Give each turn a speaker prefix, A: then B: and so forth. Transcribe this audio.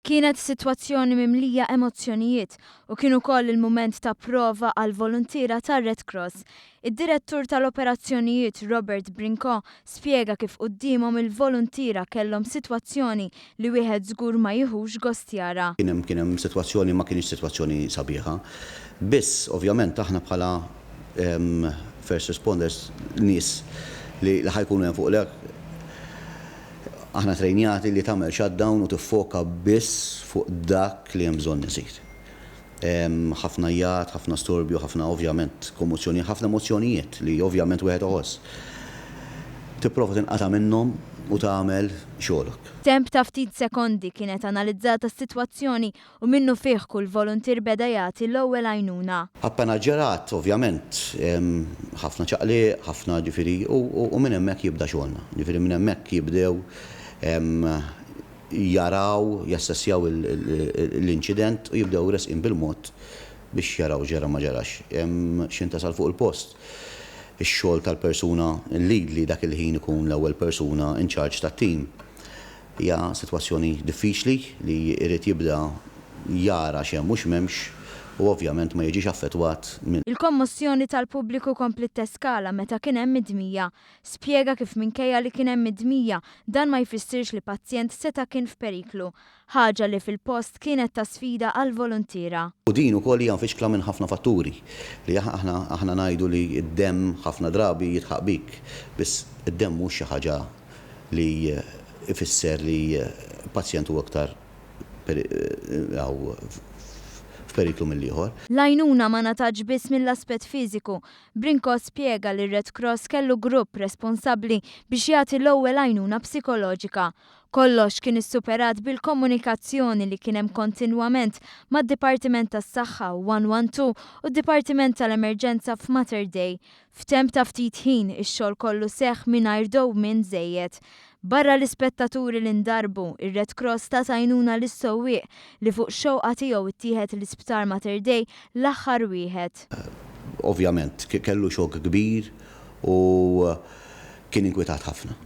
A: Kienet sitwazzjoni mimlija emozzjonijiet u kienu koll il-mument ta' prova għal volontira tar Red Cross. Id-direttur tal-operazzjonijiet Robert Brinko spjega kif qudiemhom il-volontira kellhom sitwazzjoni li wieħed żgur ma jieħux gost jara.
B: Kien hemm sitwazzjoni ma kienx sitwazzjoni sabiħa. Biss ovvjament aħna bħala first responders nies li ħajkunu hemm fuq lek aħna trejnjati li tagħmel shutdown u tiffoka biss fuq dak li hemm bżonn isir. Ħafna jgħat, ħafna storbju, ħafna ovvjament kommozzjoni, ħafna emozzjonijiet li ovvjament wieħed iħoss. Tipprova tinqata' minnhom u tagħmel xogħolok.
A: Temp ta' ftit sekondi kienet analizzata s-sitwazzjoni u minnu fih kull volontir beda jagħti l-ewwel għajnuna.
B: Appena ġerat, ovvjament, ħafna ċaqliq, ħafna ġifieri u minn hemmhekk jibda xogħolna. Ġifieri minn hemmhekk jibdew jaraw, jassessjaw l-inċident u jibdew resqin bil-mod biex jaraw ġara ma ġarax. X'intasal fuq il-post. Ix-xogħol tal-persuna l-lead li dak il-ħin ikun l-ewwel persuna in charge tat-tim. Hija sitwazzjoni diffiċli li jrid jibda jara x'hemm mhux m'hemmx u ovvjament ma jiġix affettwat minn.
A: Il-kommozzjoni tal-pubbliku komplet teskala meta kien hemm midmija. Spjega kif minkejja li kien hemm midmija dan ma jfissirx li pazjent seta' kien f'periklu. Ħaġa li fil-post kienet ta' sfida għal volontira.
B: U din ukoll hija nfiċkla minn ħafna fatturi li aħna ngħidu li d-demm ħafna drabi jitħaq bik, biss id-demm mhux xi ħaġa li ifisser li pazjent huwa aktar f'periklu mill-ieħor. L-għajnuna
A: ma nataġ biss mill-aspett fiżiku. Brinko spjega li Red Cross kellu grupp responsabbli biex jagħti l-ewwel għajnuna psikoloġika. Kollox kien issuperat bil-komunikazzjoni li kien hemm kontinwament mad-Dipartiment tas-Saħħa 112 u d-Dipartiment tal-Emerġenza f'Mater Dei. F'temp ta' ftit ħin ix-xogħol kollu seħħ mingħajr dewmien żejjed. Barra l-ispettaturi li ndarbu, ir-Red Cross ta' għajnuna lis-sewwieq li fuq xewqa tiegħu ittieħed l-Isptar Mater Dei l-aħħar wieħed.
B: Ovvjament kellu xokk kbir u kien inkwetat ħafna.